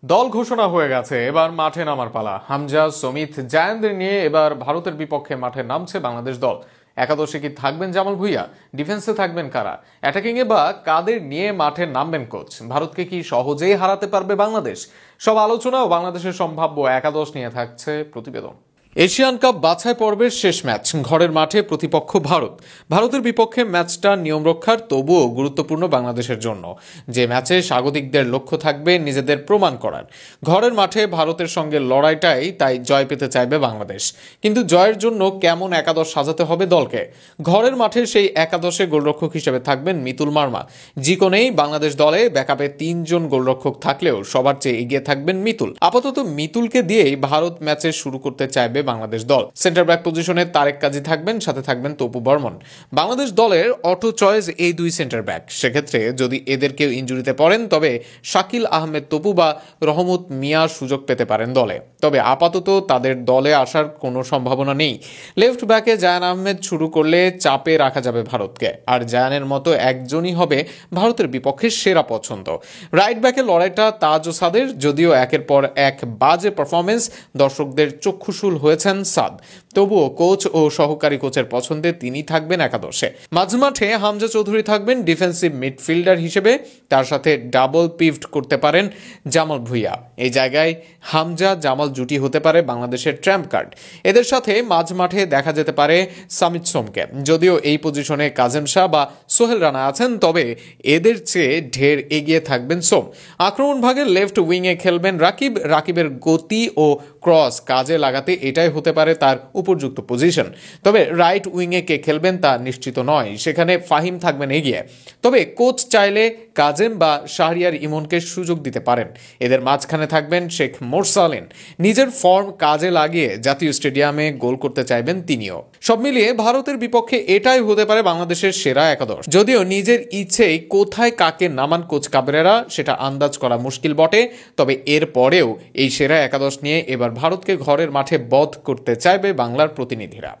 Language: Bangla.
দল ঘোষণা হয়ে গেছে, এবার মাঠে নামার পালা। হামজা, সমিত, জায়ানদের নিয়ে এবার ভারতের বিপক্ষে মাঠে নামছে বাংলাদেশ দল। একাদশে কি থাকবেন জামাল ভুঁইয়া? ডিফেন্সে থাকবেন কারা? অ্যাটাকিং এ বা কাদের নিয়ে মাঠে নামবেন কোচ? ভারতকে কি সহজেই হারাতে পারবে বাংলাদেশ? সব আলোচনা ও বাংলাদেশের সম্ভাব্য একাদশ নিয়ে থাকছে প্রতিবেদন। এশিয়ান কাপ বাছাই পর্বের শেষ ম্যাচ, ঘরের মাঠে প্রতিপক্ষ ভারত। ভারতের বিপক্ষে ম্যাচটা নিয়ম রক্ষার, তবুও গুরুত্বপূর্ণ বাংলাদেশের জন্য। যে ম্যাচে স্বাগতিকদের লক্ষ্য থাকবে নিজেদের প্রমাণ করার। ঘরের মাঠে ভারতের সঙ্গে লড়াইটাই তাই জয় পেতে চাইবে বাংলাদেশ। কিন্তু জয়ের জন্য কেমন একাদশ সাজাতে হবে দলকে? ঘরের মাঠে সেই একাদশে গোলরক্ষক হিসেবে থাকবেন মিতুল মার্মা। জিকোনেই বাংলাদেশ দলে ব্যাকআপে 3 গোলরক্ষক থাকলেও সবার চেয়ে এগিয়ে থাকবেন মিতুল। আপাতত মিতুলকে দিয়েই ভারত ম্যাচে শুরু করতে চাইবে বাংলাদেশ দল। সেন্টার ব্যাক পজিশনে তারেক কাজী থাকবেন, সাথে থাকবেন তপু বর্মন। বাংলাদেশ দলের অটো চয়েস এই 2 সেন্টার ব্যাক। সেক্ষেত্রে যদি এদের কেউ ইনজুরিতে পড়েন, তবে শাকিল আহমেদ তপু বা রহমত মিয়া সুযোগ পেতে পারেন দলে। তবে আপাতত তাদের দলে আসার কোনো সম্ভাবনা নেই। লেফট ব্যাকে জায়ান আহমেদ শুরু করলে চাপে রাখা যাবে ভারতকে, আর জায়ানের মতো একজনই হবে ভারতের বিপক্ষে সেরা পছন্দ। রাইট ব্যাকে লড়াইটা তাজ ও সাদের, যদিও একের পর এক বাজে পারফরমেন্স দর্শকদের চক্ষুশূল হয়েছেন সাদ। তবুও কোচ ও সহকারী কোচের পছন্দে তিনি থাকবেন একাদশে। মাঝমাঠে হামজা চৌধুরী থাকবেন ডিফেন্সিভ মিডফিল্ডার হিসেবে, তার সাথে ডাবল পিভট করতে পারেন জামাল ভুঁইয়া। এই জায়গায় হামজা জামাল জুটি হতে পারে বাংলাদেশের ট্র্যাম্প কার্ড। এদের সাথে মাঝমাঠে দেখা যেতে পারে সামিত সোমকে। যদিও এই পজিশনে কাজেম শাহ বা সোহেল রানা আছেন, তবে এদের চেয়ে ঢের এগিয়ে থাকবেন সোম। আক্রমণ ভাগে লেফট উইংয়ে খেলবেন রাকিব। রাকিবের গতি ও ক্রস কাজে লাগাতে এটাই হতে পারে তার উপযুক্ত পজিশন। তবে রাইট উইংয়ে কে খেলবেন তা নিশ্চিত নয়, সেখানে ফাহিম থাকবেন এগিয়ে। তবে কোচ চাইলে কাজেম বা শাহরিয়ার ইমনকে সুযোগ দিতে পারেন। এদের মাঝখানে থাকবেন শেখ মোরসালিন। নিজের ফর্ম কাজে লাগিয়ে জাতীয় স্টেডিয়ামে গোল করতে চাইবেন তিনিও। সব মিলিয়ে ভারতের বিপক্ষে এটাই হতে পারে বাংলাদেশের সেরা একাদশ। যদিও নিজের ইচ্ছেই কোথায় কাকে নামান কোচ কাবরেরা, সেটা আন্দাজ করা মুশকিল বটে। তবে এর পরেও এই সেরা একাদশ নিয়ে এবার ভারতকে ঘরের মাঠে বধ করতে চাইবে বাংলার প্রতিনিধিরা।